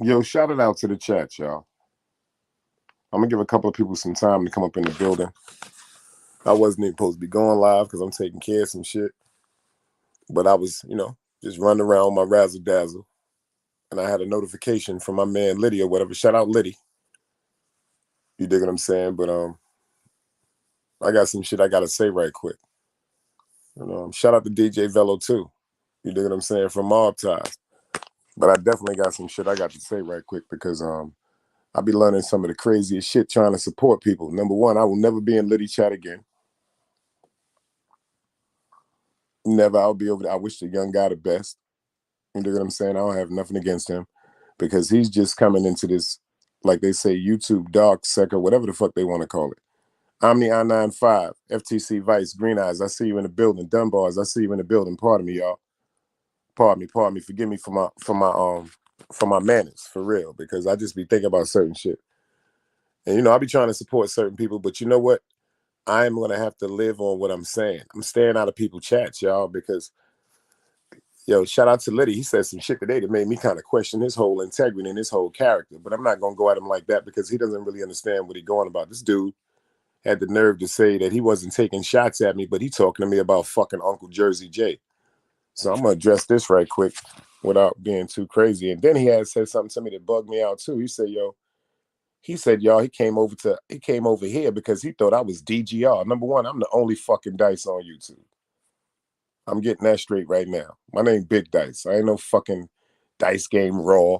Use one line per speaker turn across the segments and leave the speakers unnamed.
Yo, shout it out to the chat, y'all. I'm gonna give a couple of people some time to come up in the building. I wasn't even supposed to be going live because I'm taking care of some shit. But I was, just running around my razzle dazzle. And I had a notification from my man Liddy or whatever. Shout out Liddy. You dig what I'm saying? But I got some shit I gotta say right quick. Shout out to DJ Velo too. You dig what I'm saying? From Mob Ties. But I definitely got some shit I got to say right quick because I'll be learning some of the craziest shit trying to support people. Number one, I will never be in Liddy chat again. Never. I'll be over there. I wish the young guy the best. You know what I'm saying? I don't have nothing against him because he's just coming into this, like they say, YouTube dark sector, whatever the fuck they want to call it. Omni I-95, FTC Vice, Green Eyes, I see you in the building. Dunbars, I see you in the building. Pardon me, y'all. Pardon me. Forgive me for my manners, for real, because I just be thinking about certain shit. And I'll be trying to support certain people, but you know what? I am gonna have to live on what I'm saying. I'm staying out of people's chats, y'all, because shout out to Liddy. He said some shit today that made me kind of question his whole integrity and his whole character. But I'm not gonna go at him like that because he doesn't really understand what he's going about. This dude had the nerve to say that he wasn't taking shots at me, but he talking to me about fucking Uncle Jersey J. So I'm gonna address this right quick without being too crazy. And then he had said something to me that bugged me out too. He said, y'all, he came over here because he thought I was DGR. Number one, I'm the only fucking Dice on YouTube. I'm getting that straight right now. My name Big Dice. I ain't no fucking Dice Game Raw,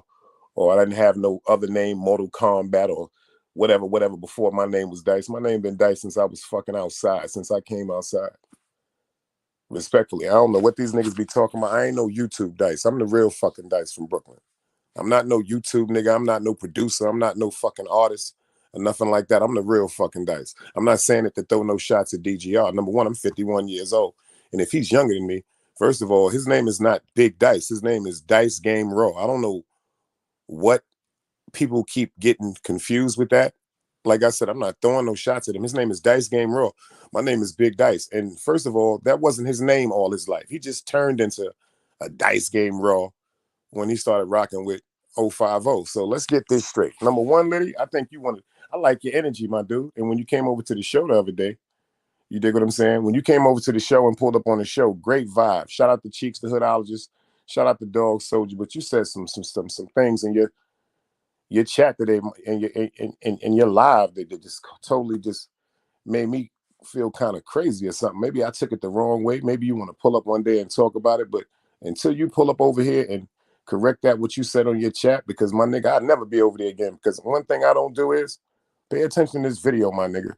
or I didn't have no other name, Mortal Kombat or whatever before my name was Dice. My name been Dice since I was fucking outside, since I came outside. Respectfully, I don't know what these niggas be talking about. I ain't no YouTube Dice. I'm the real fucking Dice from Brooklyn. I'm not no YouTube nigga. I'm not no producer. I'm not no fucking artist or nothing like that. I'm the real fucking Dice. I'm not saying it to throw no shots at DGR. Number one, I'm 51 years old. And if he's younger than me, first of all, his name is not Big Dice. His name is Dice Game Raw. I don't know what people keep getting confused with that. Like I said, I'm not throwing no shots at him. His name is Dice Game Raw. My name is Big Dice. And first of all, that wasn't his name all his life. He just turned into a Dice Game Raw when he started rocking with 050. So let's get this straight. Number one, Liddy, I like your energy, my dude. And when you came over to the show the other day, you dig what I'm saying? When you came over to the show and pulled up on the show, great vibe. Shout out to Cheeks, the Hoodologist. Shout out to Dog Soldier. But you said some things in your chat today and your live that just totally just made me feel kind of crazy or something. Maybe I took it the wrong way. Maybe you want to pull up one day and talk about it. But until you pull up over here and correct that what you said on your chat, because my nigga, I'd never be over there again. Because one thing I don't do is pay attention to this video, my nigga.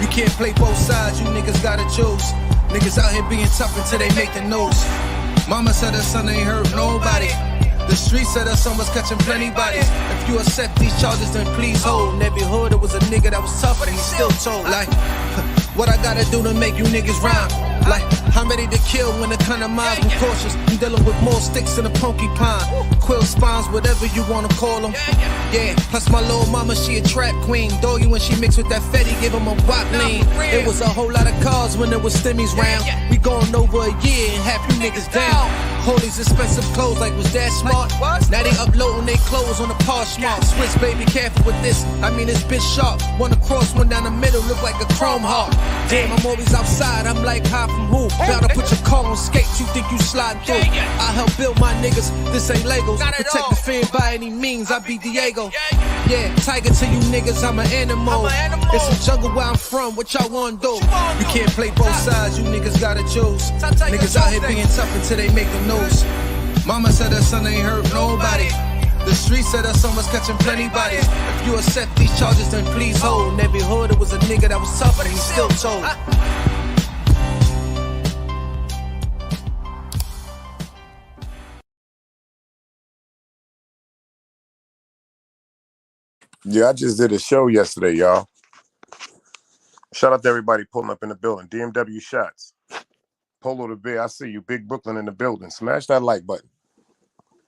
You can't play both sides, you niggas gotta choose. Niggas out here being tough until they make the news. Mama said her son ain't hurt nobody. The street said her son was catching plenty bodies. If you accept these charges, then please hold. In every hood, it was a nigga that was tough, but he still told. Like, what I gotta do to make you niggas rhyme? Like, I'm ready to kill when the kind of minds be cautious. I'm dealing with more sticks than a porcupine. Quill spines, whatever you wanna call them. Yeah, plus my little mama, she a trap queen. Doggy when she mixed with that Fetty, give him a wop lean. It was a whole lot of cars when there was stimmies round. We going over a year and half you niggas down. Hold these expensive clothes like was that smart? Now they uploading they clothes on the Poshmark. Switch baby, careful with this. I mean this bitch sharp. One across, one down the middle, look like a chrome heart. Damn, I'm always outside. I'm like high from who? Bound to put your car on skates. You think you slide through? I help build my niggas. This ain't Legos. Protect the fan by any means. I be Diego. Yeah, tiger to you niggas. I'm an animal. It's a jungle where I'm from. What y'all wanna do? You can't play both sides. You niggas gotta choose. Niggas out here being tough until they make the news. Mama said her son ain't hurt nobody. The street said her son was catching plenty bodies. If you accept these charges, then please hold. In every hood, it was a nigga that was tough, but he still told.
Yeah, I just did a show yesterday, y'all. Shout out to everybody pulling up in the building. DMW Shots. Polo the Bear, I see you. Big Brooklyn in the building. Smash that like button.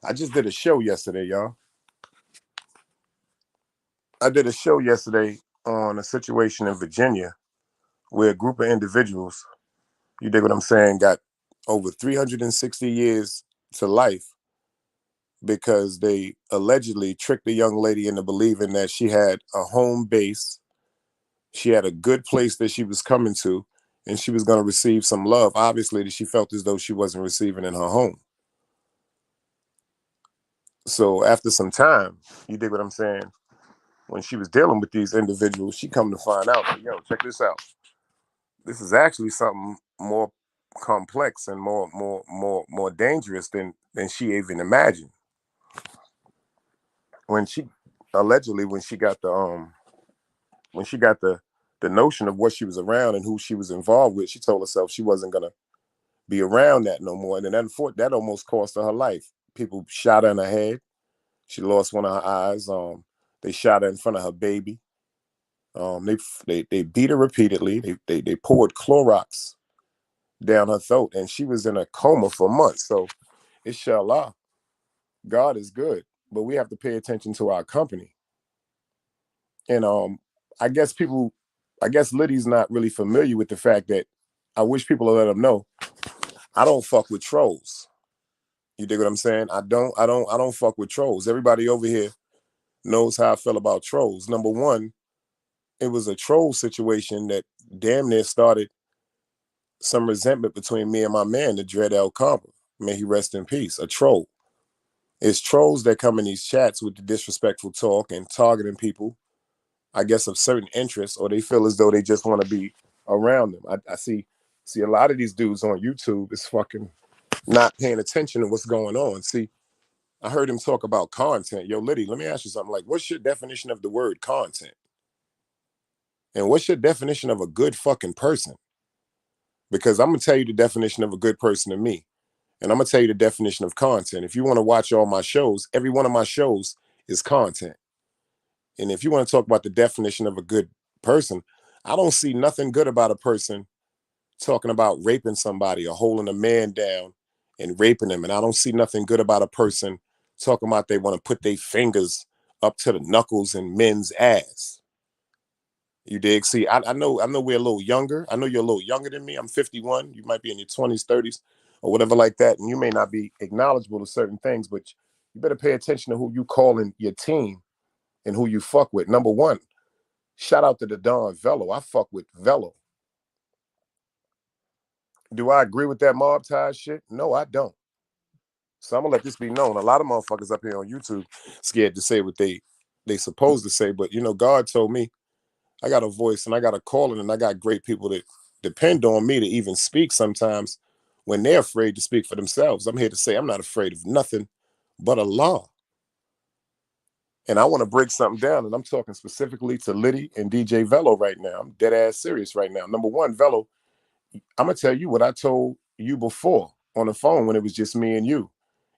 I just did a show yesterday, y'all. I did a show yesterday on a situation in Virginia where a group of individuals, you dig what I'm saying, got over 360 years to life because they allegedly tricked a young lady into believing that she had a home base, she had a good place that she was coming to, and she was going to receive some love, obviously, that she felt as though she wasn't receiving in her home. So after some time, you dig what I'm saying? When she was dealing with these individuals, she come to find out, like, yo, check this out. This is actually something more complex and more dangerous than she even imagined. When she allegedly when she got the notion of what she was around and who she was involved with, she told herself she wasn't gonna be around that no more. And then that almost cost her life. People shot her in her head. She lost one of her eyes. They shot her in front of her baby. They beat her repeatedly. They poured Clorox down her throat, and she was in a coma for months. So, inshallah, God is good, but we have to pay attention to our company. And I guess people, I guess Liddy's not really familiar with the fact that I wish people would let them know I don't fuck with trolls. You dig what I'm saying? I don't fuck with trolls. Everybody over here knows how I feel about trolls. Number one, it was a troll situation that damn near started some resentment between me and my man, the Dread El Compa. May he rest in peace. A troll. It's trolls that come in these chats with the disrespectful talk and targeting people, I guess, of certain interests, or they feel as though they just want to be around them. I see a lot of these dudes on YouTube is fucking not paying attention to what's going on. See, I heard him talk about content. Yo, Liddy, let me ask you something. Like, what's your definition of the word content? And what's your definition of a good fucking person? Because I'm gonna tell you the definition of a good person to me. And I'm gonna tell you the definition of content. If you want to watch all my shows, every one of my shows is content. And if you want to talk about the definition of a good person, I don't see nothing good about a person talking about raping somebody or holding a man down and raping him. And I don't see nothing good about a person talking about they want to put their fingers up to the knuckles in men's ass. You dig? See, I know we're a little younger. I know you're a little younger than me. I'm 51. You might be in your 20s, 30s, or whatever like that. And you may not be acknowledgeable to certain things, but you better pay attention to who you calling your team and who you fuck with. Number one, shout out to the Don Velo. I fuck with Velo. Do I agree with that mob tie shit? No, I don't. So I'm gonna let this be known. A lot of motherfuckers up here on YouTube scared to say what they supposed to say, but you know, God told me I got a voice and I got a calling and I got great people that depend on me to even speak sometimes when they're afraid to speak for themselves. I'm here to say I'm not afraid of nothing but Allah. And I want to break something down, and I'm talking specifically to Liddy and DJ Velo right now. I'm dead ass serious right now. Number one, Velo, I'm gonna tell you what I told you before on the phone when it was just me and you.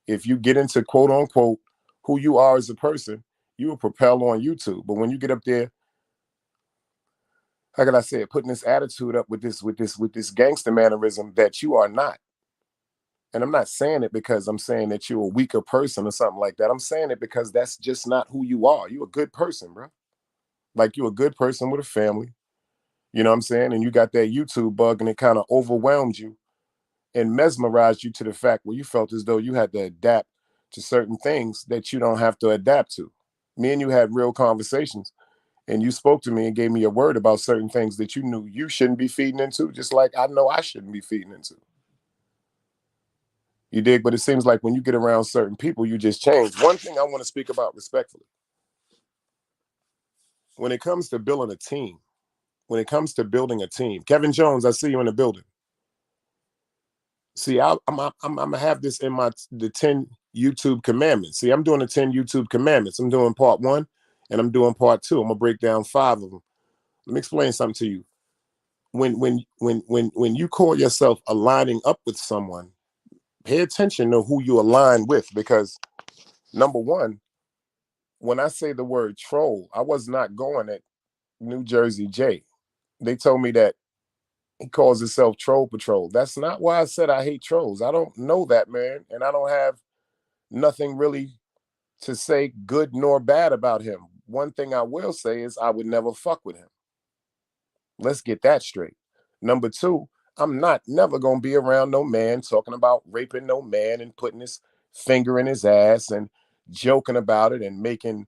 If you get into quote unquote who you are as a person, you will propel on YouTube. But when you get up there, how can I say it, putting this attitude up with this gangster mannerism that you are not. And I'm not saying it because I'm saying that you're a weaker person or something like that. I'm saying it because that's just not who you are. You're a good person, bro. Like you're a good person with a family. You know what I'm saying? And you got that YouTube bug and it kind of overwhelmed you and mesmerized you to the fact where you felt as though you had to adapt to certain things that you don't have to adapt to. Me and you had real conversations and you spoke to me and gave me a word about certain things that you knew you shouldn't be feeding into, just like I know I shouldn't be feeding into. You dig? But it seems like when you get around certain people, you just change. One thing I want to speak about respectfully, when it comes to building a team, when it comes to building a team, Kevin Jones, I see you in the building. See, I'm gonna have this in the 10 YouTube commandments. See, I'm doing the 10 YouTube commandments. I'm doing part one, and I'm doing part two. I'm gonna break down 5 of them. Let me explain something to you. When you call yourself aligning up with someone, pay attention to who you align with, because number one, when I say the word troll, I was not going at New Jersey J. They told me that he calls himself Troll Patrol. That's not why I said I hate trolls. I don't know that man, and I don't have nothing really to say good nor bad about him. one thing I will say is I would never fuck with him. Let's get that straight. Number two, I'm not never gonna be around no man talking about raping no man and putting his finger in his ass and joking about it and making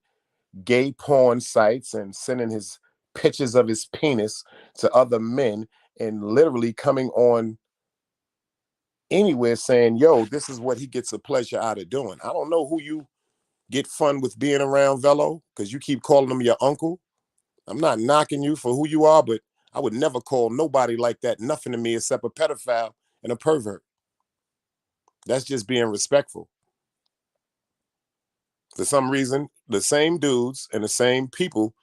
gay porn sites and sending his pictures of his penis to other men and literally coming on anywhere saying, yo, this is what he gets a pleasure out of doing. I don't know who you get fun with being around, Velo, because you keep calling him your uncle. I'm not knocking you for who you are, but I would never call nobody like that nothing to me except a pedophile and a pervert. That's just being respectful. For some reason, the same dudes and the same people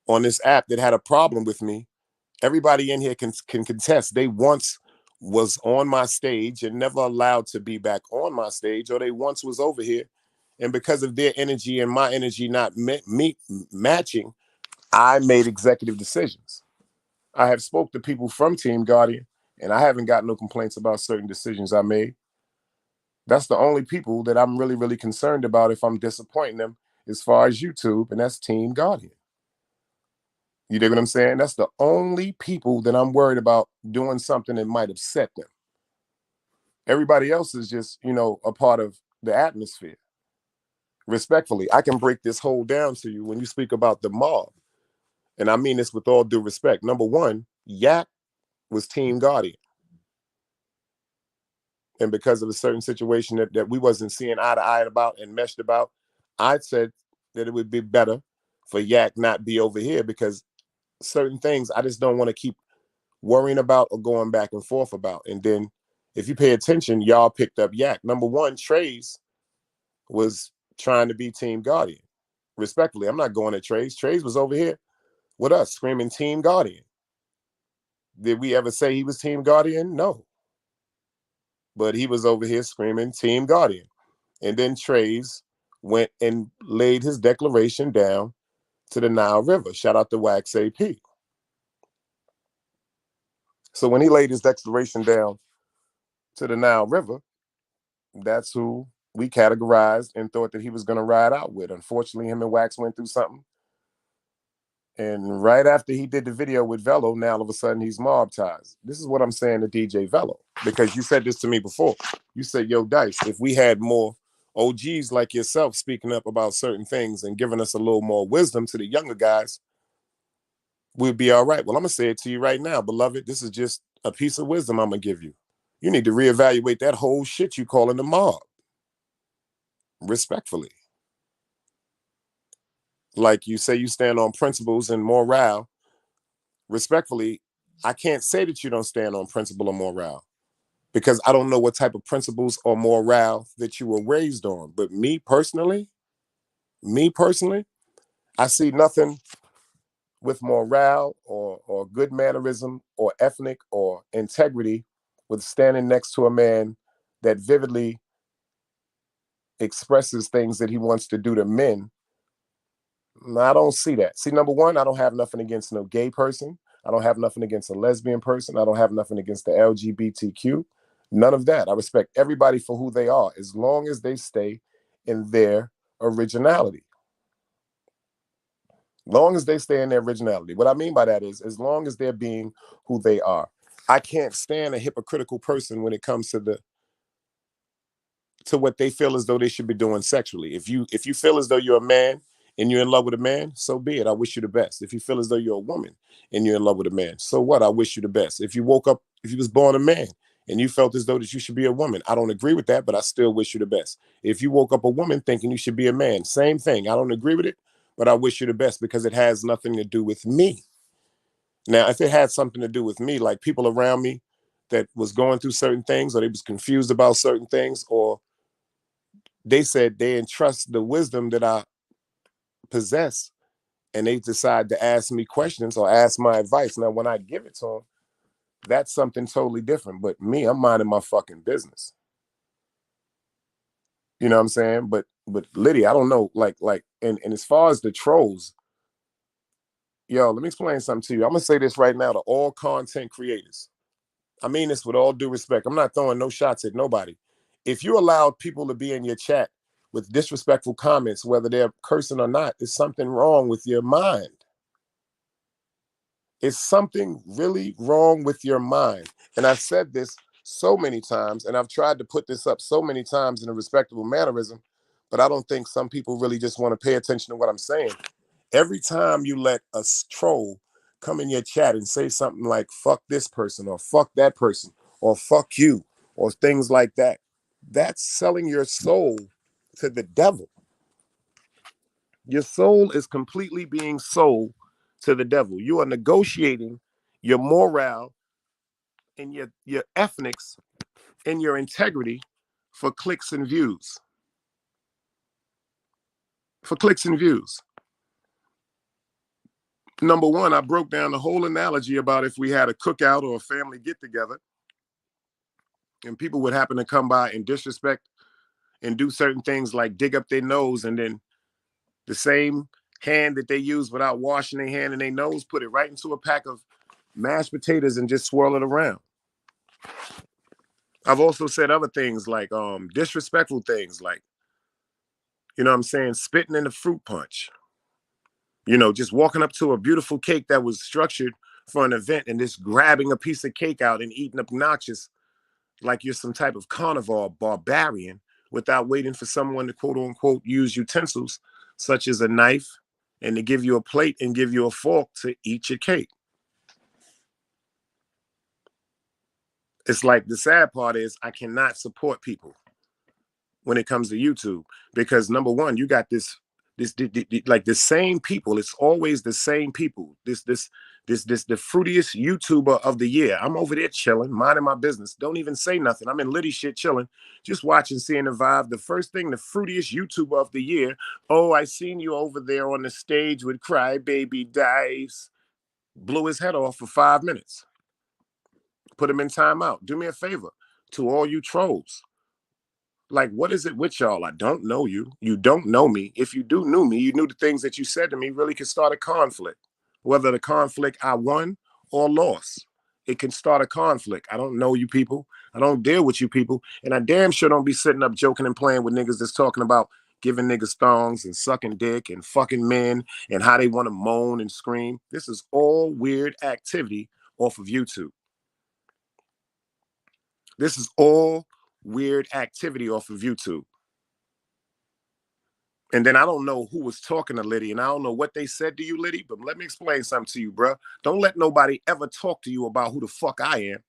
on this app that had a problem with me, everybody in here can contest. They once was on my stage and never allowed to be back on my stage, or they once was over here. And because of their energy and my energy not matching, I made executive decisions. I have spoke to people from Team Guardian, and I haven't got no complaints about certain decisions I made. That's the only people that I'm really, really concerned about if I'm disappointing them as far as YouTube, and that's Team Guardian. You dig what I'm saying? That's the only people that I'm worried about doing something that might upset them. Everybody else is just, a part of the atmosphere. Respectfully, I can break this whole down to you when you speak about the mob. And I mean this with all due respect. Number one, Yak was Team Guardian. And because of a certain situation that we wasn't seeing eye to eye about and meshed about, I said that it would be better for Yak not be over here because certain things I just don't want to keep worrying about or going back and forth about. And then if you pay attention, y'all picked up Yak. Number one, Trey's was trying to be Team Guardian. Respectfully, I'm not going to Trey's. Trey's was over here with us screaming Team Guardian. Did we ever say he was Team Guardian? No. But he was over here screaming Team Guardian. And then Trey's went and laid his declaration down to the Nile River. Shout out to Wax AP. So when he laid his declaration down to the Nile River, that's who we categorized and thought that he was going to ride out with. Unfortunately, him and Wax went through something. And right after he did the video with Velo, now all of a sudden he's mob ties. This is what I'm saying to DJ Velo, because you said this to me before. You said, yo, Dice, if we had more OGs like yourself speaking up about certain things and giving us a little more wisdom to the younger guys, we'd be all right. Well, I'm going to say it to you right now, beloved. This is just a piece of wisdom I'm going to give you. You need to reevaluate that whole shit you calling the mob. Respectfully. Like you say you stand on principles and morale. Respectfully, I can't say that you don't stand on principle or morale because I don't know what type of principles or morale that you were raised on. But me personally, I see nothing with morale or good mannerism or ethnic or integrity with standing next to a man that vividly expresses things that he wants to do to men. I don't see that. See, number one, I don't have nothing against no gay person. I don't have nothing against a lesbian person. I don't have nothing against the LGBTQ. None of that. I respect everybody for who they are, as long as they stay in their originality. Long as they stay in their originality. What I mean by that is, as long as they're being who they are. I can't stand a hypocritical person when it comes to what they feel as though they should be doing sexually. If you feel as though you're a man and you're in love with a man, so be it. I wish you the best. If you feel as though you're a woman and you're in love with a man, so what? I wish you the best. If you was born a man and you felt as though that you should be a woman, I don't agree with that, but I still wish you the best. If you woke up a woman thinking you should be a man, same thing. I don't agree with it, but I wish you the best because it has nothing to do with me. Now, if it had something to do with me, like people around me that was going through certain things, or they was confused about certain things, or they said they entrust the wisdom that I possess, and they decide to ask me questions or ask my advice. Now, when I give it to them, that's something totally different. But me, I'm minding my fucking business. You know what I'm saying? But Liddy, I don't know, and as far as the trolls, yo, let me explain something to you. I'm gonna say this right now to all content creators. I mean this with all due respect. I'm not throwing no shots at nobody. If you allowed people to be in your chat with disrespectful comments, whether they're cursing or not, is something wrong with your mind. It's something really wrong with your mind. And I've said this so many times, and I've tried to put this up so many times in a respectable mannerism, but I don't think some people really just want to pay attention to what I'm saying. Every time you let a troll come in your chat and say something like, fuck this person, or fuck that person, or fuck you, or things like that, that's selling your soul to the devil. Your soul is completely being sold to the devil. You are negotiating your morale and your ethnics and your integrity for clicks and views. For clicks and views. Number one, I broke down the whole analogy about if we had a cookout or a family get together and people would happen to come by and disrespect and do certain things like dig up their nose, and then the same hand that they use without washing their hand and their nose, put it right into a pack of mashed potatoes and just swirl it around. I've also said other things like disrespectful things like, you know what I'm saying, spitting in the fruit punch. You know, just walking up to a beautiful cake that was structured for an event and just grabbing a piece of cake out and eating obnoxious like you're some type of carnivore barbarian without waiting for someone to quote unquote use utensils such as a knife and to give you a plate and give you a fork to eat your cake. It's like the sad part is I cannot support people when it comes to YouTube because number one, you got this like the same people. It's always the same people. This the fruitiest YouTuber of the year. I'm over there chilling, minding my business. Don't even say nothing. I'm in Liddy shit chilling, just watching, seeing the vibe. The first thing, the fruitiest YouTuber of the year. Oh, I seen you over there on the stage with Crybaby Dives. Blew his head off for 5 minutes. Put him in timeout. Do me a favor to all you trolls. Like, what is it with y'all? I don't know you. You don't know me. If you do know me, you knew the things that you said to me really could start a conflict. Whether the conflict I won or lost, it can start a conflict. I don't know you people. I don't deal with you people. And I damn sure don't be sitting up joking and playing with niggas that's talking about giving niggas thongs and sucking dick and fucking men and how they want to moan and scream. This is all weird activity off of YouTube. This is all weird activity off of YouTube. And then I don't know who was talking to Liddy, and I don't know what they said to you, Liddy, but let me explain something to you, bro. Don't let nobody ever talk to you about who the fuck I am,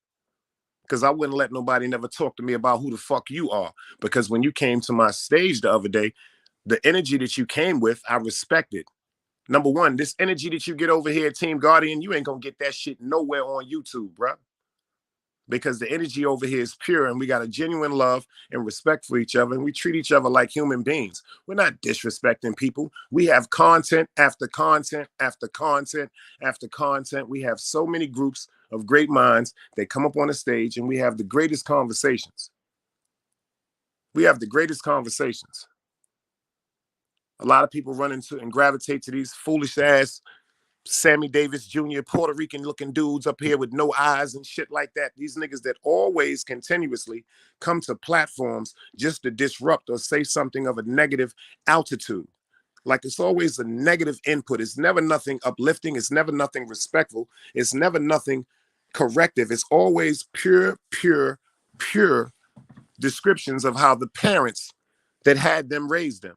because I wouldn't let nobody never talk to me about who the fuck you are, because when you came to my stage the other day, the energy that you came with, I respected. Number one, this energy that you get over here, Team Guardian, you ain't gonna get that shit nowhere on YouTube, bro. Because the energy over here is pure and we got a genuine love and respect for each other and we treat each other like human beings. We're not disrespecting people. We have content after content after content after content. We have so many groups of great minds that come up on the stage and we have the greatest conversations. We have the greatest conversations. A lot of people run into and gravitate to these foolish ass Sammy Davis Jr., Puerto Rican looking dudes up here with no eyes and shit like that. These niggas that always continuously come to platforms just to disrupt or say something of a negative altitude. Like it's always a negative input. It's never nothing uplifting. It's never nothing respectful. It's never nothing corrective. It's always pure descriptions of how the parents that had them raised them.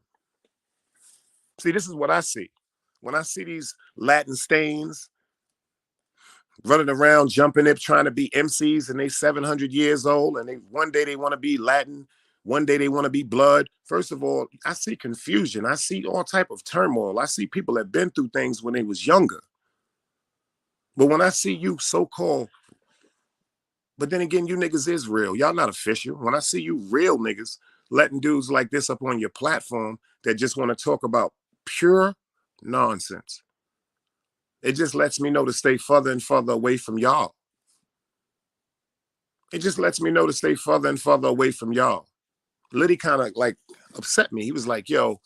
See, this is what I see. When I see these Latin stains running around, jumping up, trying to be MCs, and they 700 years old, and one day they want to be Latin, one day they want to be blood. First of all, I see confusion. I see all type of turmoil. I see people that have been through things when they was younger. But when I see you so-called, but then again, you niggas is real. Y'all not official. When I see you real niggas letting dudes like this up on your platform that just want to talk about pure nonsense, it just lets me know to stay further and further away from y'all. It just lets me know to stay further and further away from y'all. Liddy kind of like upset me. He was like, yo,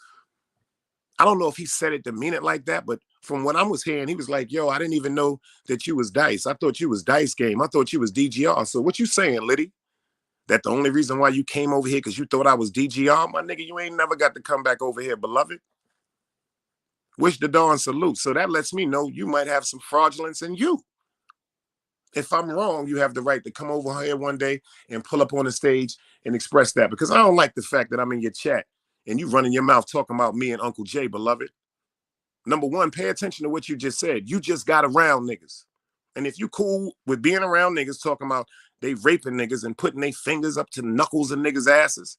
I don't know if he said it to mean it like that, but from what I was hearing, he was like, yo, I didn't even know that you was Dice. I thought you was Dice Game. I thought you was DGR. So what you saying, Liddy? That the only reason why you came over here because you thought I was DGR, my nigga, you ain't never got to come back over here, beloved. Wish the dawn salute. So that lets me know you might have some fraudulence in you. If I'm wrong, you have the right to come over here one day and pull up on the stage and express that. Because I don't like the fact that I'm in your chat and you running your mouth talking about me and Uncle Jay, beloved. Number one, pay attention to what you just said. You just got around niggas. And if you cool with being around niggas talking about they raping niggas and putting their fingers up to knuckles in niggas' asses,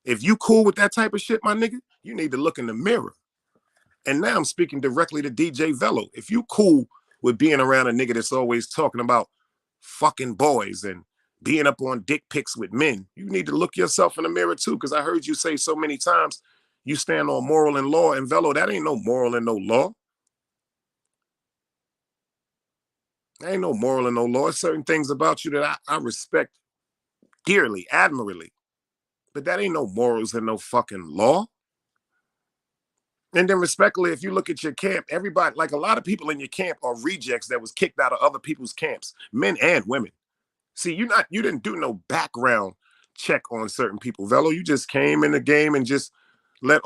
if you cool with that type of shit, my nigga, you need to look in the mirror. And now I'm speaking directly to DJ Velo. If you cool with being around a nigga that's always talking about fucking boys and being up on dick pics with men, you need to look yourself in the mirror too. Because I heard you say so many times you stand on moral and law. And Velo, that ain't no moral and no law. There ain't no moral and no law. There's certain things about you that I respect dearly, admirably. But that ain't no morals and no fucking law. And then respectfully, if you look at your camp, everybody, like a lot of people in your camp are rejects that was kicked out of other people's camps, men and women. See, you didn't do no background check on certain people, Velo. You just came in the game and just let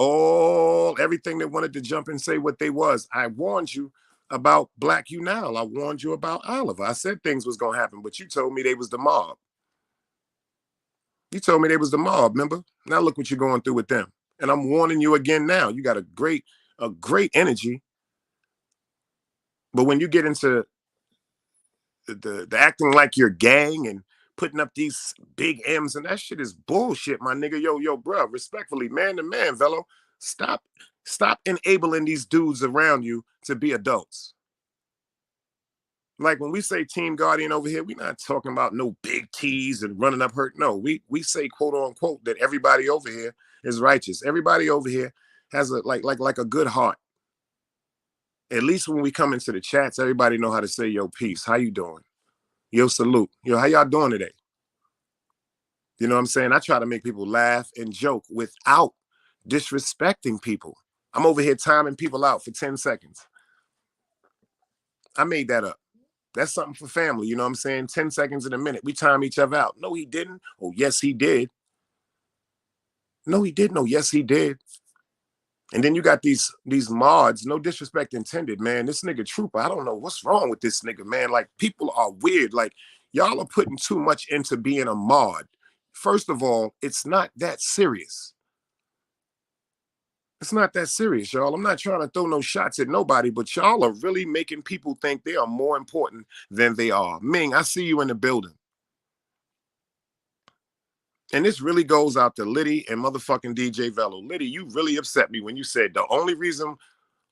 everything that wanted to jump and say what they was. I warned you about Black You Now. I warned you about Oliver. I said things was gonna happen, but you told me they was the mob. You told me they was the mob, remember? Now look what you're going through with them. And I'm warning you again now. You got a great energy. But when you get into the acting like you're gang and putting up these big M's and that shit is bullshit, my nigga. Yo, bro, respectfully, man to man, Velo, stop enabling these dudes around you to be adults. Like when we say team guardian over here, we're not talking about no big T's and running up hurt. No, we say quote unquote that everybody over here is righteous. Everybody over here has a like a good heart. At least when we come into the chats, everybody know how to say yo peace. How you doing? Yo salute. Yo, how y'all doing today? You know what I'm saying? I try to make people laugh and joke without disrespecting people. I'm over here timing people out for 10 seconds. I made that up. That's something for family. You know what I'm saying? 10 seconds in a minute. We time each other out. No, he didn't. Oh, yes, he did. No, he didn't. Oh, yes, he did. And then you got these mods, no disrespect intended, man. This nigga Trooper, I don't know what's wrong with this nigga, man. Like, people are weird. Like, y'all are putting too much into being a mod. First of all, it's not that serious. It's not that serious, y'all. I'm not trying to throw no shots at nobody, but y'all are really making people think they are more important than they are. Ming, I see you in the building. And this really goes out to Liddy and motherfucking DJ Velo. Liddy, you really upset me when you said the only reason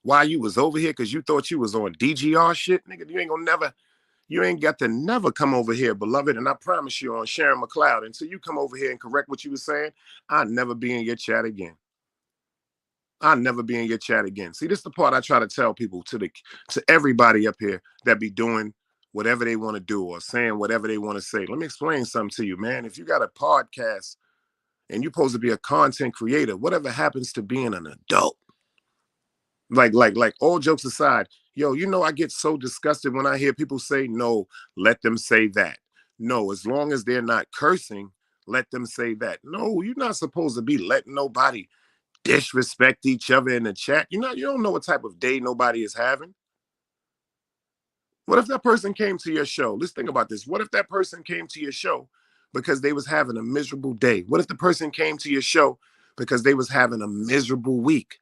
why you was over here because you thought you was on DGR shit. Nigga, you ain't got to never come over here, beloved. And I promise you on Sharon McLeod, until you come over here and correct what you were saying, I'll never be in your chat again. I'll never be in your chat again. See, this is the part I try to tell people to everybody up here that be doing whatever they want to do or saying whatever they want to say. Let me explain something to you, man. If you got a podcast and you're supposed to be a content creator, whatever happens to being an adult? Like all jokes aside, yo, I get so disgusted when I hear people say, no, let them say that. No, as long as they're not cursing, let them say that. No, you're not supposed to be letting nobody disrespect each other in the chat. You don't know what type of day nobody is having. What if that person came to your show? Let's think about this. What if that person came to your show because they was having a miserable day? What if the person came to your show because they was having a miserable week?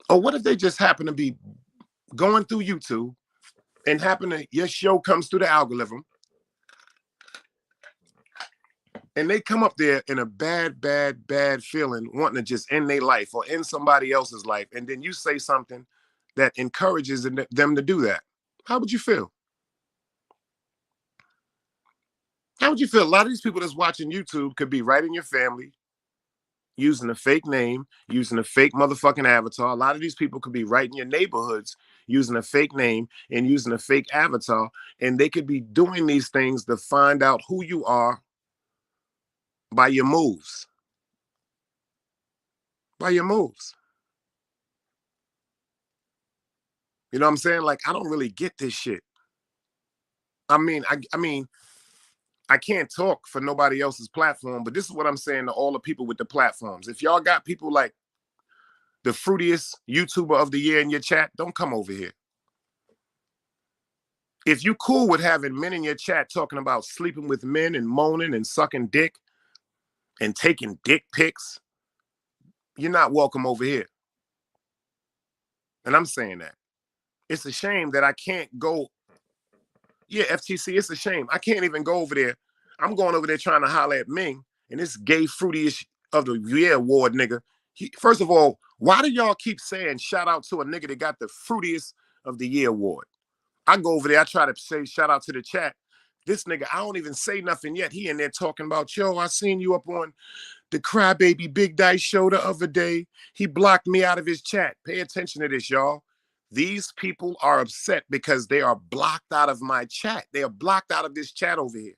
Or what if they just happen to be going through YouTube and your show comes through the algorithm and they come up there in a bad feeling, wanting to just end their life or end somebody else's life. And then you say something that encourages them to do that. How would you feel? How would you feel? A lot of these people that's watching YouTube could be right in your family, using a fake name, using a fake motherfucking avatar. A lot of these people could be right in your neighborhoods using a fake name and using a fake avatar. And they could be doing these things to find out who you are by your moves. By your moves. You know what I'm saying? Like, I don't really get this shit. I mean, I can't talk for nobody else's platform, but this is what I'm saying to all the people with the platforms. If y'all got people like the fruitiest YouTuber of the year in your chat, don't come over here. If you cool with having men in your chat talking about sleeping with men and moaning and sucking dick and taking dick pics, you're not welcome over here. And I'm saying that. It's a shame that I can't go. Yeah, FTC, it's a shame. I can't even go over there. I'm going over there trying to holler at Ming and this gay fruitiest of the year award nigga. First of all, why do y'all keep saying shout out to a nigga that got the fruitiest of the year award? I go over there, I try to say shout out to the chat. This nigga, I don't even say nothing yet. He in there talking about, yo, I seen you up on the Crybaby Big Dice show the other day. He blocked me out of his chat. Pay attention to this, y'all. These people are upset because they are blocked out of my chat. They are blocked out of this chat over here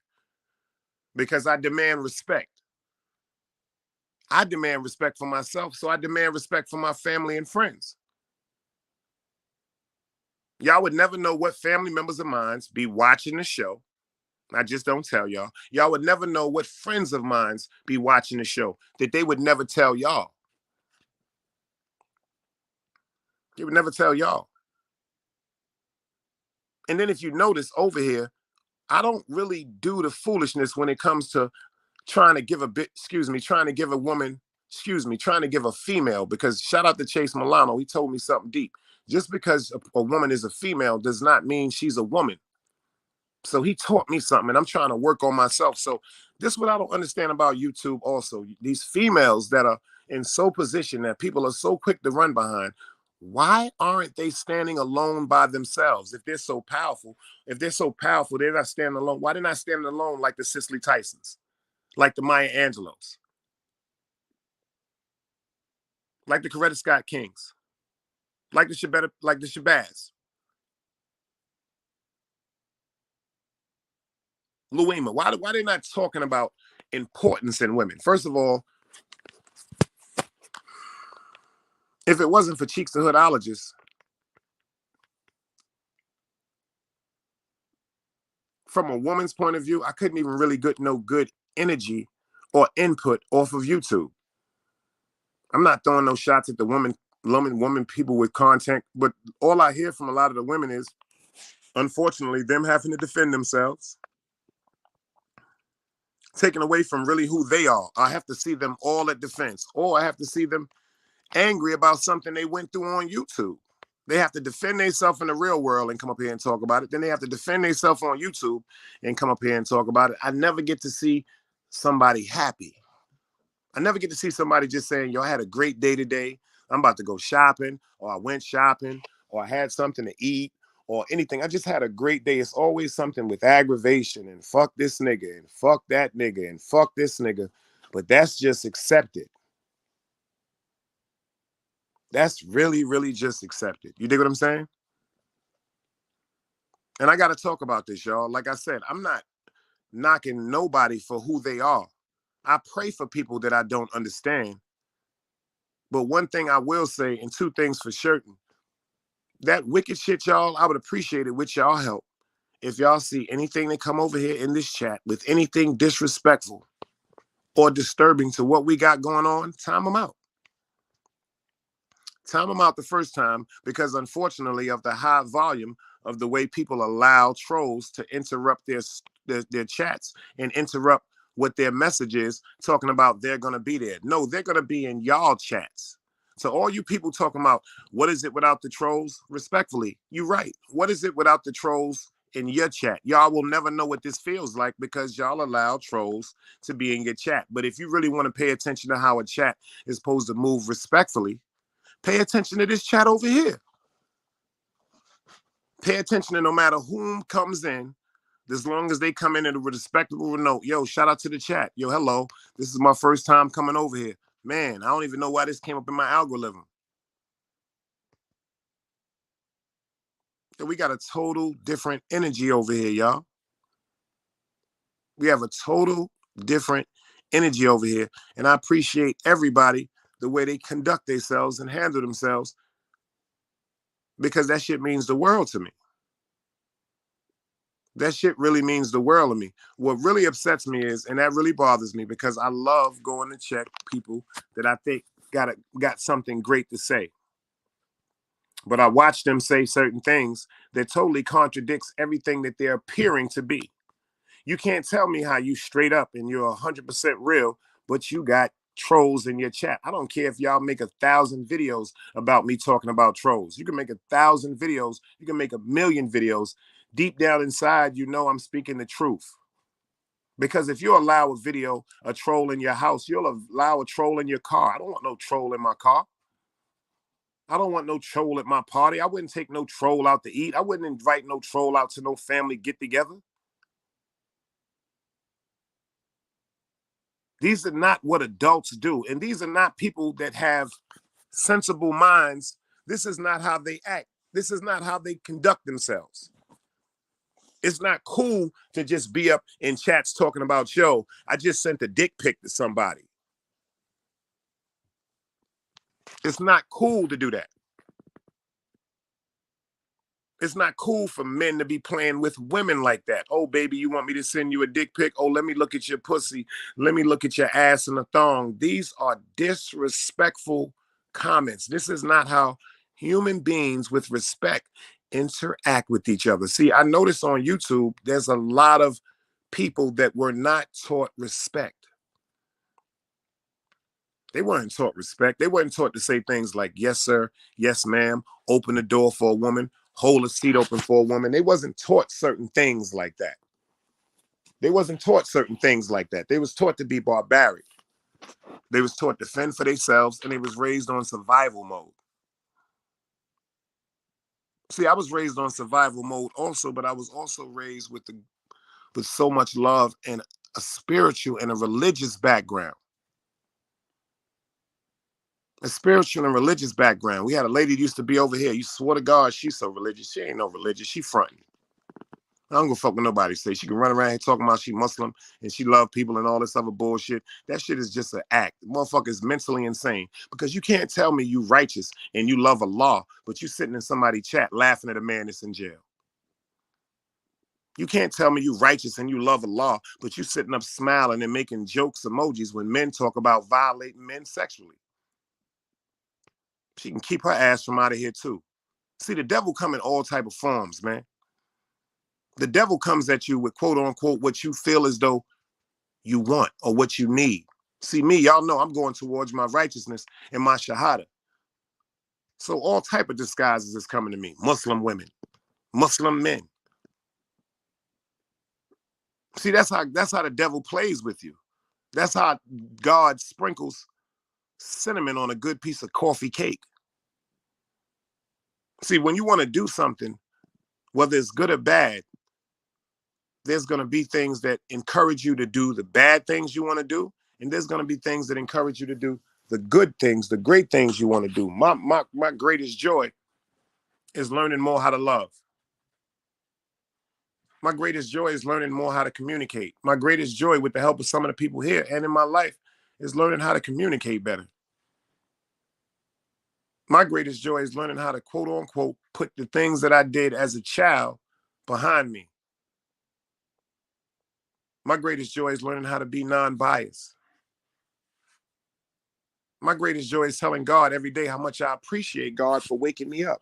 because I demand respect. I demand respect for myself, so I demand respect for my family and friends. Y'all would never know what family members of mine be watching the show. I just don't tell y'all. Y'all would never know what friends of mine be watching the show that they would never tell y'all. They would never tell y'all. And then if you notice over here, I don't really do the foolishness when it comes to trying to give a bit, trying to give a woman, trying to give a female, because shout out to Chase Milano. He told me something deep. Just because a woman is a female does not mean she's a woman. So he taught me something and I'm trying to work on myself. So this is what I don't understand about YouTube also. These females that are in so position that people are so quick to run behind, why aren't they standing alone by themselves? If they're so powerful, they're not standing alone. Why they're not standing alone like the Cicely Tysons, like the Maya Angelos, like the Coretta Scott Kings, like the Shabazz, Louima? Why they not talking about importance in women? First of all, if it wasn't for Cheeks the Hoodologist, from a woman's point of view, I couldn't even really get no good energy or input off of YouTube. I'm not throwing no shots at the woman people with content, but all I hear from a lot of the women is, unfortunately, them having to defend themselves, taken away from really who they are. I have to see them all at defense, or I have to see them angry about something they went through on YouTube. They have to defend themselves in the real world and come up here and talk about it. Then they have to defend themselves on YouTube and come up here and talk about it. I never get to see somebody happy. I never get to see somebody just saying, yo, I had a great day today. I'm about to go shopping, or I went shopping, or I had something to eat, or anything. I just had a great day. It's always something with aggravation and fuck this nigga and fuck that nigga and fuck this nigga. But that's just accepted. That's really, really just accepted. You dig what I'm saying? And I got to talk about this, y'all. Like I said, I'm not knocking nobody for who they are. I pray for people that I don't understand. But one thing I will say, and two things for certain, that wicked shit, y'all, I would appreciate it with y'all help. If y'all see anything that come over here in this chat with anything disrespectful or disturbing to what we got going on, time them out. Time them out the first time, because unfortunately of the high volume of the way people allow trolls to interrupt their chats and interrupt what their message is, talking about they're going to be there. No, they're going to be in y'all chats. So all you people talking about, what is it without the trolls? Respectfully, you're right. What is it without the trolls in your chat? Y'all will never know what this feels like because y'all allow trolls to be in your chat. But if you really want to pay attention to how a chat is supposed to move respectfully, pay attention to this chat over here. Pay attention to no matter whom comes in, as long as they come in at a respectable note. Yo, shout out to the chat. Yo, hello. This is my first time coming over here. Man, I don't even know why this came up in my algorithm. So we got a total different energy over here, y'all. We have a total different energy over here. And I appreciate everybody, the way they conduct themselves and handle themselves, because that shit means the world to me. That shit really means the world to me. What really upsets me is, and that really bothers me, because I love going to check people that I think got something great to say. But I watch them say certain things that totally contradicts everything that they're appearing to be. You can't tell me how you straight up and you're 100% real, but you got trolls in your chat. I don't care if y'all make 1,000 videos about me talking about trolls. You can make 1,000 videos. You can make 1,000,000 videos. Deep down inside, you know I'm speaking the truth. Because if you allow a troll in your house, you'll allow a troll in your car. I don't want no troll in my car. I don't want no troll at my party. I wouldn't take no troll out to eat. I wouldn't invite no troll out to no family get together. These are not what adults do. And these are not people that have sensible minds. This is not how they act. This is not how they conduct themselves. It's not cool to just be up in chats talking about, yo, I just sent a dick pic to somebody. It's not cool to do that. It's not cool for men to be playing with women like that. Oh, baby, you want me to send you a dick pic? Oh, let me look at your pussy. Let me look at your ass and a thong. These are disrespectful comments. This is not how human beings with respect interact with each other. See, I noticed on YouTube, there's a lot of people that were not taught respect. They weren't taught respect. They weren't taught to say things like, yes, sir, yes, ma'am, open the door for a woman, hold a seat open for a woman. They wasn't taught certain things like that. They wasn't taught certain things like that. They was taught to be barbaric. They was taught to fend for themselves, and they was raised on survival mode. See, I was raised on survival mode also, but I was also raised with so much love and a spiritual and a religious background. A spiritual and religious background. We had a lady that used to be over here. You swore to God, she's so religious. She ain't no religious. She fronting. I don't go fuck with nobody. Say she can run around here talking about she Muslim and she love people and all this other bullshit. That shit is just an act. The motherfucker is mentally insane, because you can't tell me you righteous and you love Allah, but you sitting in somebody's chat laughing at a man that's in jail. You can't tell me you righteous and you love Allah, but you sitting up smiling and making jokes emojis when men talk about violating men sexually. She can keep her ass from out of here too. See, the devil come in all type of forms, man. The devil comes at you with quote unquote what you feel as though you want or what you need. See me, y'all know I'm going towards my righteousness and my shahada. So all type of disguises is coming to me. Muslim women, Muslim men. See, that's how the devil plays with you. That's how God sprinkles cinnamon on a good piece of coffee cake. See, when you want to do something, whether it's good or bad, there's going to be things that encourage you to do the bad things you want to do, and there's going to be things that encourage you to do the good things, the great things you want to do. My greatest joy is learning more how to love. My greatest joy is learning more how to communicate. My greatest joy, with the help of some of the people here and in my life, is learning how to communicate better. My greatest joy is learning how to quote unquote put the things that I did as a child behind me. My greatest joy is learning how to be non-biased. My greatest joy is telling God every day how much I appreciate God for waking me up.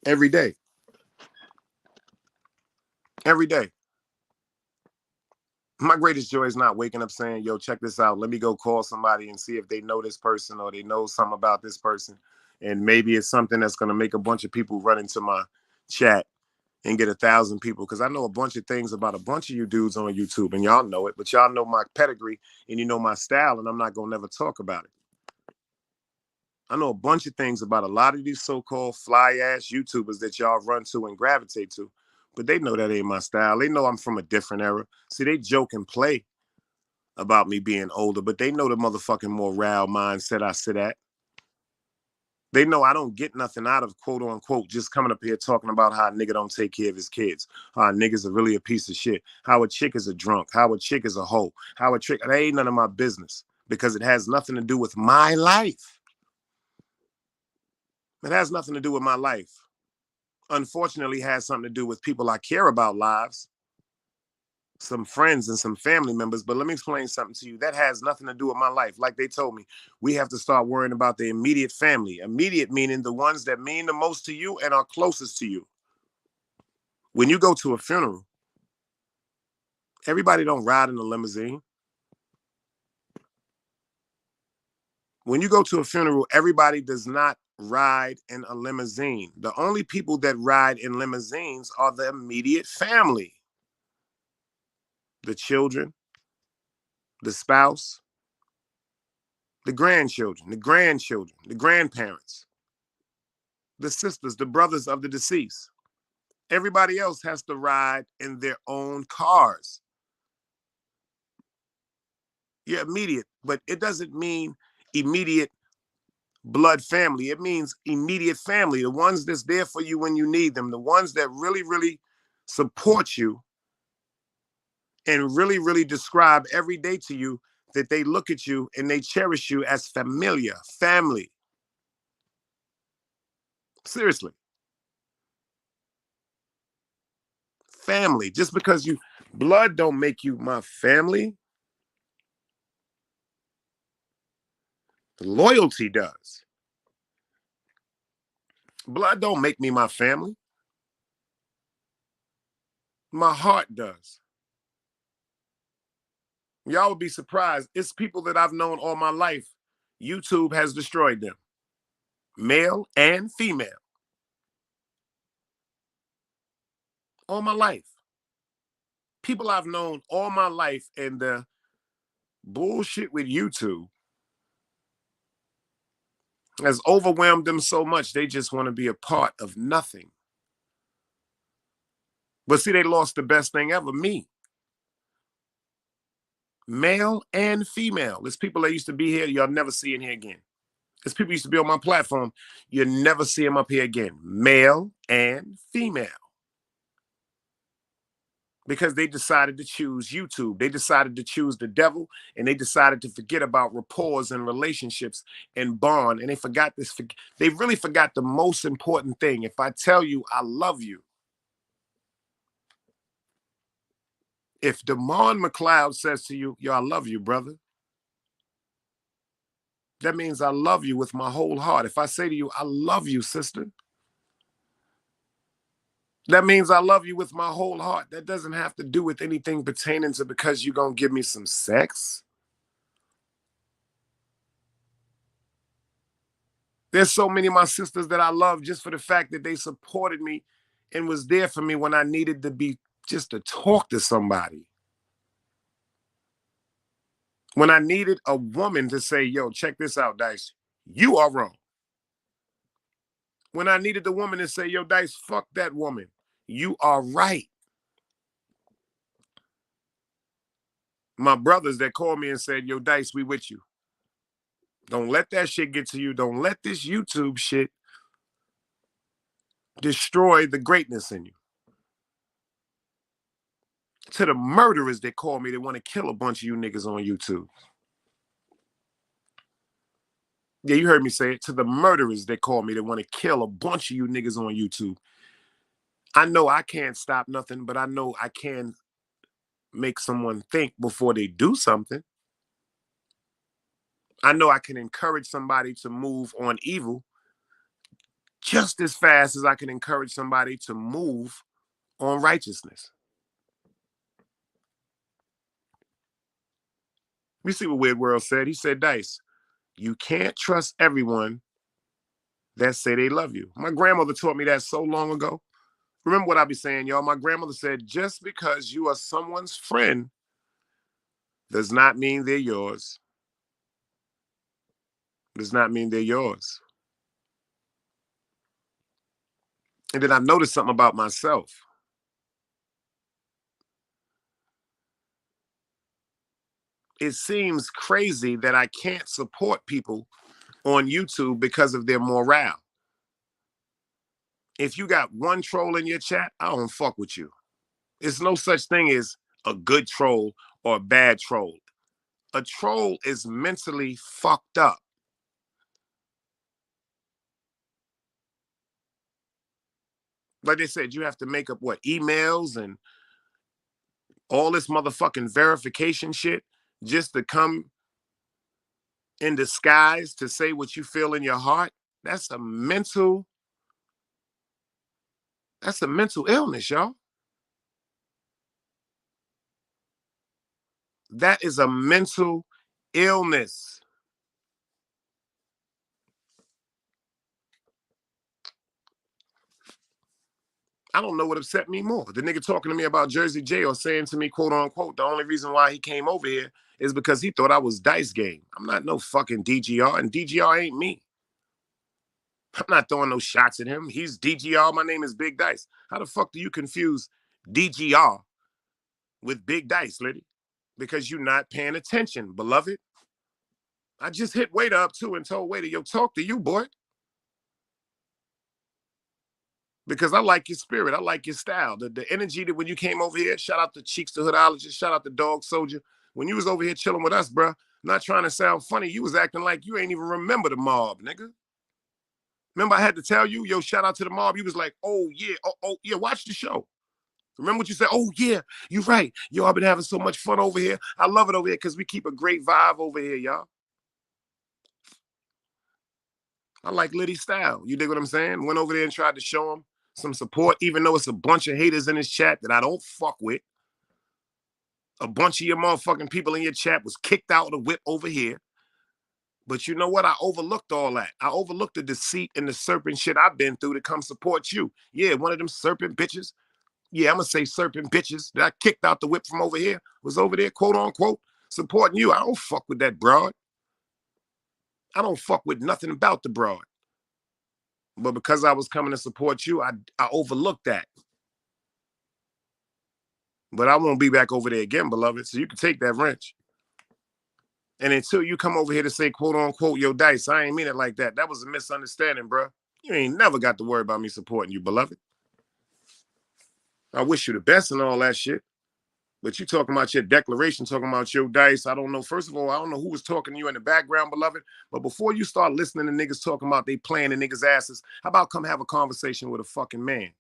Every day. Every day. My greatest joy is not waking up saying, yo, check this out. Let me go call somebody and see if they know this person or they know something about this person. And maybe it's something that's going to make a bunch of people run into my chat and get 1,000 people. Because I know a bunch of things about a bunch of you dudes on YouTube, and y'all know it, but y'all know my pedigree and you know my style, and I'm not going to never talk about it. I know a bunch of things about a lot of these so-called fly-ass YouTubers that y'all run to and gravitate to, but they know that ain't my style. They know I'm from a different era. See, they joke and play about me being older, but they know the motherfucking morale mindset I sit at. They know I don't get nothing out of quote unquote just coming up here talking about how a nigga don't take care of his kids, how a nigga's are really a piece of shit, how a chick is a drunk, how a chick is a hoe, how a chick, that ain't none of my business, because it has nothing to do with my life. It has nothing to do with my life. Unfortunately, it has something to do with people I care about lives, some friends and some family members. But let me explain something to you. That has nothing to do with my life. Like they told me, we have to start worrying about the immediate family. Immediate meaning the ones that mean the most to you and are closest to you. When you go to a funeral, everybody don't ride in a limousine. When you go to a funeral, everybody does not ride in a limousine. The only people that ride in limousines are the immediate family, the children, the spouse, the grandchildren, the grandparents, the sisters, the brothers of the deceased. Everybody else has to ride in their own cars. You're immediate, but it doesn't mean immediate blood family. It means immediate family, the ones that's there for you when you need them, the ones that really, really support you and really, really describe every day to you that they look at you and they cherish you as familia, family. Seriously, family. Just because you blood don't make you my family. Loyalty does. Blood don't make me my family. My heart does. Y'all would be surprised. It's people that I've known all my life. YouTube has destroyed them, male and female, all my life. People I've known all my life, and the bullshit with YouTube has overwhelmed them so much they just want to be a part of nothing. But see, they lost the best thing ever, me. Male and female. There's people that used to be here, y'all never see in here again. There's people used to be on my platform, you'll never see them up here again. Male and female. Because they decided to choose YouTube. They decided to choose the devil, and they decided to forget about rapports and relationships and bond. And they forgot this. They really forgot the most important thing. If I tell you I love you, if Damon McLeod says to you, yo, I love you, brother, that means I love you with my whole heart. If I say to you, I love you, sister, that means I love you with my whole heart. That doesn't have to do with anything pertaining to because you're going to give me some sex. There's so many of my sisters that I love just for the fact that they supported me and was there for me when I needed to be, just to talk to somebody. When I needed a woman to say, yo, check this out, Dice, you are wrong. When I needed the woman to say, yo, Dice, fuck that woman, you are right. My brothers that called me and said, yo, Dice, we with you. Don't let that shit get to you. Don't let this YouTube shit destroy the greatness in you. To the murderers that call me, they want to kill a bunch of you niggas on YouTube. Yeah, you heard me say it. To the murderers that call me, they want to kill a bunch of you niggas on YouTube. I know I can't stop nothing, but I know I can make someone think before they do something. I know I can encourage somebody to move on evil just as fast as I can encourage somebody to move on righteousness. We see what Weird World said. He said, Dice, you can't trust everyone that say they love you. My grandmother taught me that so long ago. Remember what I be saying, y'all? My grandmother said, just because you are someone's friend does not mean they're yours. Does not mean they're yours. And then I noticed something about myself. It seems crazy that I can't support people on YouTube because of their morale. If you got one troll in your chat, I don't fuck with you. There's no such thing as a good troll or a bad troll. A troll is mentally fucked up. Like they said, you have to make up what, emails and all this motherfucking verification shit just to come in disguise to say what you feel in your heart. That's a mental illness, y'all. That is a mental illness. I don't know what upset me more. The nigga talking to me about Jersey J or saying to me, quote unquote, the only reason why he came over here is because he thought I was Dice Game. I'm not no fucking DGR, and DGR ain't me. I'm not throwing no shots at him. He's DGR. My name is Big Dice. How the fuck do you confuse DGR with Big Dice, lady? Because you're not paying attention, beloved. I just hit Waiter up too and told Waiter, yo, talk to you, boy. Because I like your spirit. I like your style. The energy that when you came over here, shout out to Cheeks the Hoodologist, shout out to Dog Soldier. When you was over here chilling with us, bro, not trying to sound funny, you was acting like you ain't even remember the mob, nigga. Remember I had to tell you, yo, shout out to the mob. You was like, oh, yeah, watch the show. Remember what you said? Oh, yeah, you're right. Yo, I've been having so much fun over here. I love it over here because we keep a great vibe over here, y'all. I like Liddy's style. You dig what I'm saying? Went over there and tried to show him some support, even though it's a bunch of haters in his chat that I don't fuck with. A bunch of your motherfucking people in your chat was kicked out of the whip over here. But you know what? I overlooked all that. I overlooked the deceit and the serpent shit I've been through to come support you. Yeah, one of them serpent bitches. Yeah, I'm going to say serpent bitches that I kicked out the whip from over here was over there, quote unquote, supporting you. I don't fuck with that broad. I don't fuck with nothing about the broad. But because I was coming to support you, I overlooked that. But I won't be back over there again, beloved. So you can take that wrench. And until you come over here to say, quote unquote, yo, Dice, I ain't mean it like that. That was a misunderstanding, bro. You ain't never got to worry about me supporting you, beloved. I wish you the best and all that shit. But you talking about your declaration, talking about your Dice. I don't know. First of all, I don't know who was talking to you in the background, beloved. But before you start listening to niggas talking about they playing the niggas' asses, how about come have a conversation with a fucking man?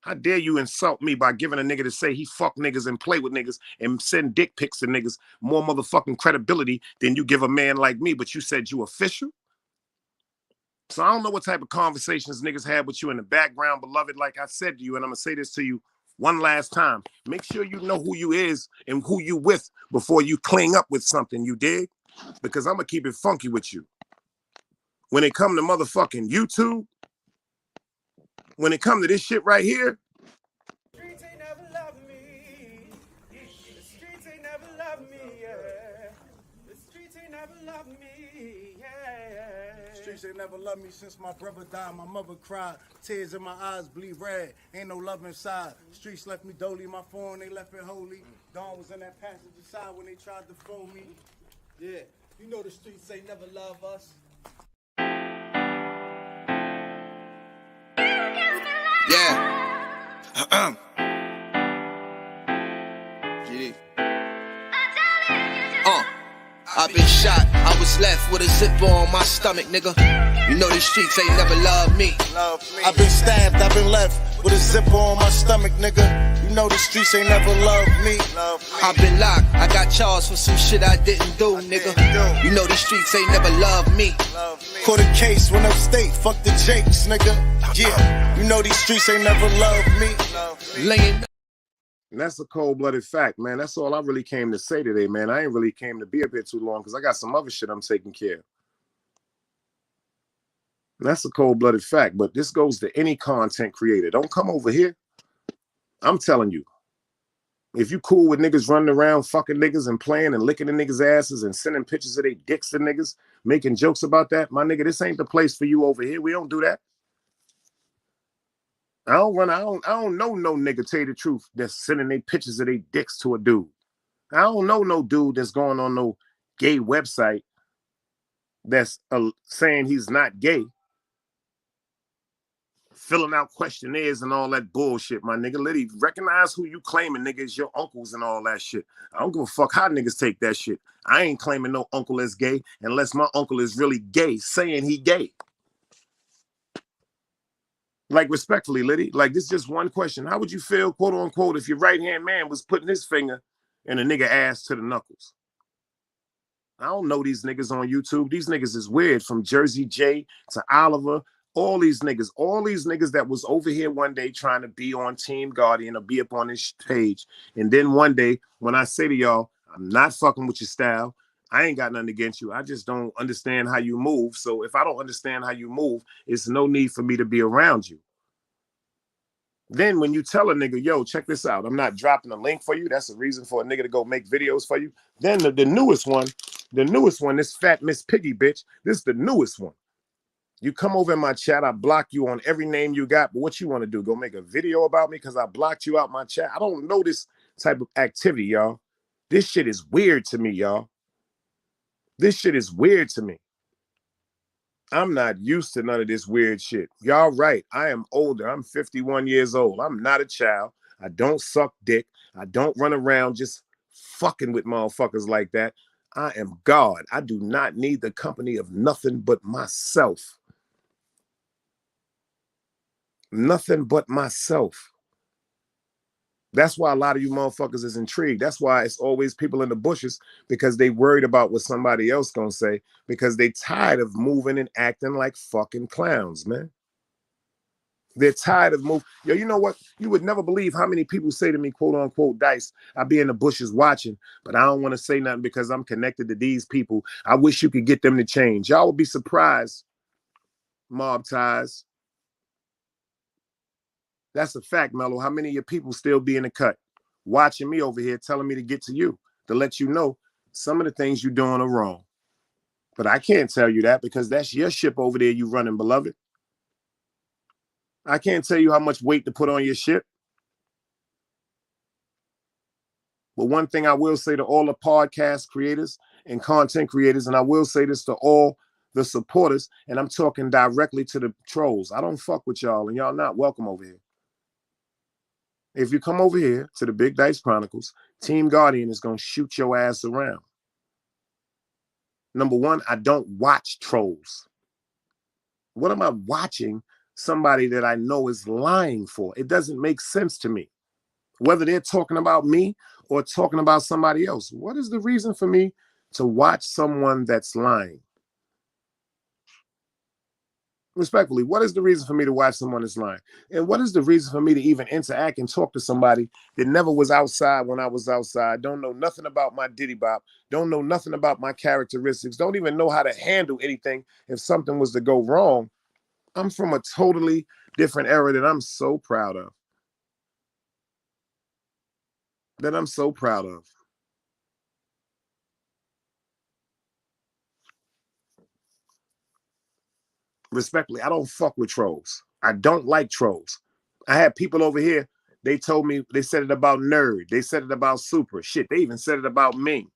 How dare you insult me by giving a nigga to say he fuck niggas and play with niggas and send dick pics to niggas more motherfucking credibility than you give a man like me, but you said you official? So I don't know what type of conversations niggas had with you in the background, beloved. Like I said to you, and I'm going to say this to you one last time. Make sure you know who you is and who you with before you cling up with something, you dig? Because I'm going to keep it funky with you. When it come to motherfucking YouTube, when it come to this shit right here,
the streets ain't never loved me. The streets ain't never loved me, yeah. The streets ain't never loved me, yeah.
Streets ain't never loved me since my brother died. My mother cried, tears in my eyes bleed red. Ain't no love inside. Streets left me dolly, my phone they left it holy. Dawn was in that passenger side when they tried to phone me.
Yeah, you know the streets ain't never love us.
Yeah. GD. I've been shot, I was left with a zipper on my stomach, nigga. You know these streets ain't never loved me.
I've been stabbed, I've been left with a zipper on my stomach, nigga. You know the streets ain't never loved me.
I've been locked, I got charged for some shit I didn't do, nigga. You know these streets ain't never loved me.
Caught a case, went upstate, fuck the Jakes, nigga. Yeah, you know these streets ain't never loved me.
Laying.
and that's a cold-blooded fact, man. That's all I really came to say today, man. I ain't really came to be up here too long because I got some other shit I'm taking care of. And that's a cold-blooded fact, but this goes to any content creator. Don't come over here. I'm telling you. If you cool with niggas running around fucking niggas and playing and licking the niggas' asses and sending pictures of their dicks to niggas, making jokes about that, my nigga, this ain't the place for you over here. We don't do that. I don't know no nigga, tell you the truth, that's sending their pictures of their dicks to a dude. I don't know no dude that's going on no gay website that's saying he's not gay, filling out questionnaires and all that bullshit, my nigga. Let him recognize who you claiming, nigga, is your uncles and all that shit. I don't give a fuck how niggas take that shit. I ain't claiming no uncle is gay unless my uncle is really gay, saying he gay. Like, respectfully, Liddy, like, this is just one question. How would you feel, quote unquote, if your right-hand man was putting his finger in a nigga ass to the knuckles? I don't know these niggas on YouTube. These niggas is weird, from Jersey J to Oliver. All these niggas that was over here one day trying to be on Team Guardian or be up on this page. And then one day, when I say to y'all, I'm not fucking with your style, I ain't got nothing against you. I just don't understand how you move. So if I don't understand how you move, it's no need for me to be around you. Then when you tell a nigga, yo, check this out, I'm not dropping a link for you, that's a reason for a nigga to go make videos for you. Then the newest one, this fat Miss Piggy bitch, this is the newest one. You come over in my chat, I block you on every name you got, but what you want to do? Go make a video about me because I blocked you out my chat? I don't know this type of activity, y'all. This shit is weird to me, y'all. This shit is weird to me. I'm not used to none of this weird shit. Y'all right. I am older. I'm 51 years old. I'm not a child. I don't suck dick. I don't run around just fucking with motherfuckers like that. I am God. I do not need the company of nothing but myself. Nothing but myself. That's why a lot of you motherfuckers is intrigued. That's why it's always people in the bushes, because they worried about what somebody else gonna say, because they tired of moving and acting like fucking clowns, man. They're tired of moving. Yo, you know what? You would never believe how many people say to me, quote unquote, Dice, I be in the bushes watching, but I don't want to say nothing because I'm connected to these people. I wish you could get them to change. Y'all would be surprised, mob ties. That's a fact, Mello. How many of your people still be in the cut, watching me over here, telling me to get to you, to let you know some of the things you're doing are wrong. But I can't tell you that because that's your ship over there you running, beloved. I can't tell you how much weight to put on your ship. But one thing I will say to all the podcast creators and content creators, and I will say this to all the supporters, and I'm talking directly to the trolls. I don't fuck with y'all, and y'all not welcome over here. If you come over here to the Big Dice Chronicles, Team Guardian is going to shoot your ass around. Number one, I don't watch trolls. What am I watching somebody that I know is lying for? It doesn't make sense to me. Whether they're talking about me or talking about somebody else. What is the reason for me to watch someone that's lying? Respectfully, what is the reason for me to watch someone that's lying? And what is the reason for me to even interact and talk to somebody that never was outside when I was outside, don't know nothing about my diddy bop, don't know nothing about my characteristics, don't even know how to handle anything if something was to go wrong? I'm from a totally different era that I'm so proud of. That I'm so proud of. Respectfully, I don't fuck with trolls. I don't like trolls. I had people over here, they told me, they said it about Nerd. They said it about Super. Shit, they even said it about me.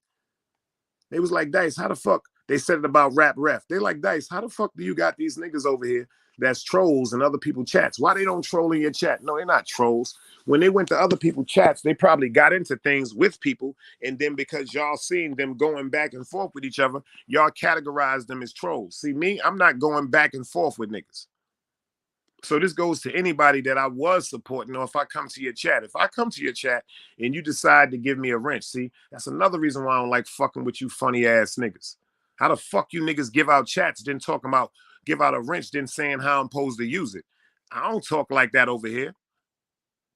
They was like, Dice, how the fuck? They said it about Rap Ref. They like, Dice, how the fuck do you got these niggas over here that's trolls and other people chats? Why they don't troll in your chat? No, they're not trolls. When they went to other people's chats, they probably got into things with people. And then because y'all seen them going back and forth with each other, y'all categorize them as trolls. See, me, I'm not going back and forth with niggas. So this goes to anybody that I was supporting, or if I come to your chat. If I come to your chat and you decide to give me a wrench, see, that's another reason why I don't like fucking with you funny ass niggas. How the fuck you niggas give out chats, then talking about give out a wrench, then saying how I'm supposed to use it? I don't talk like that over here.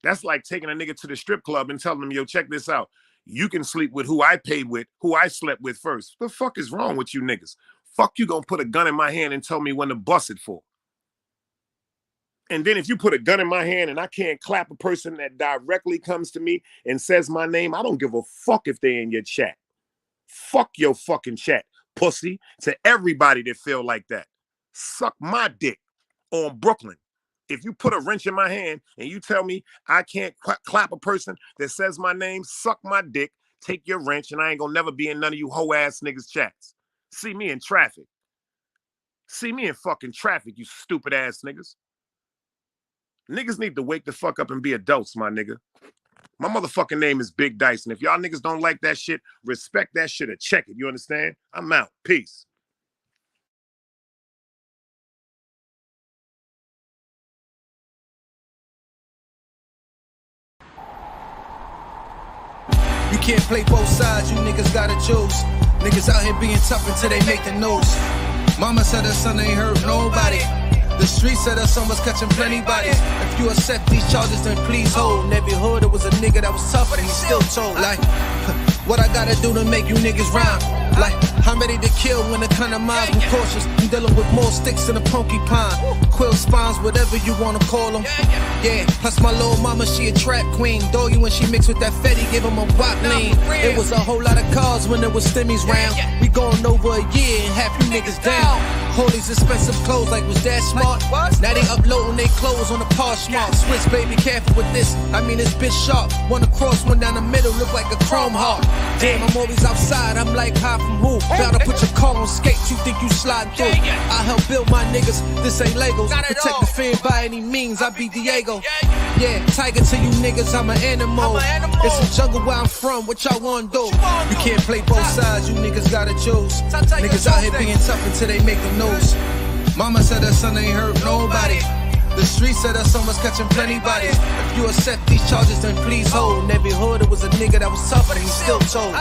That's like taking a nigga to the strip club and telling them, yo, check this out. You can sleep with who I paid with, who I slept with first. What the fuck is wrong with you niggas? Fuck you gonna put a gun in my hand and tell me when to bust it for? And then if you put a gun in my hand and I can't clap a person that directly comes to me and says my name, I don't give a fuck if they're in your chat. Fuck your fucking chat, pussy. To everybody that feel like that. Suck my dick on Brooklyn. If you put a wrench in my hand and you tell me I can't clap a person that says my name, suck my dick, take your wrench, and I ain't gonna never be in none of you hoe ass niggas chats. See me in traffic. See me in fucking traffic, you stupid ass niggas. Niggas need to wake the fuck up and be adults, my nigga. My motherfucking name is Big Dice, and if y'all niggas don't like that shit, respect that shit or check it. You understand? I'm out. Peace.
can't play both sides, you niggas gotta choose. Niggas out here being tough until they make the news. Mama said her son ain't hurt nobody. The street said her son was catching plenty bodies. If you accept these charges, then please hold. In every hood, it was a nigga that was tough, and he still told. Like, what I gotta do to make you niggas rhyme? Like, I'm ready to kill when it come to minds. I'm cautious. I'm dealing with more sticks than a porcupine. Quill spines, whatever you wanna call them. Yeah, plus my little mama, she a trap queen. Doggy when she mixed with that Fetty, give him a wop lean. It was a whole lot of cars when there was stimmies round. We going over a year and half you niggas down. All these expensive clothes, like was that smart? Now they uploading their clothes on the Poshmark. Switch, baby, careful with this. I mean, this bitch sharp. One across, one down the middle, look like a chrome heart. Damn, I'm always outside. I'm like, hi from who? Bound to put your car on skates. You think you sliding through? I help build my niggas. This ain't Legos. Protect the fan by any means. I be Diego. Yeah, tiger to you niggas. I'm an animal. It's a jungle where I'm from. What y'all wanna do? You can't play both sides. You niggas gotta choose. Niggas out here being tough until they make the news. Mama said her son ain't hurt nobody. The street said her son was catching plenty bodies. If you accept these charges, then please hold. In every hood, it was a nigga that was tough, and he still told.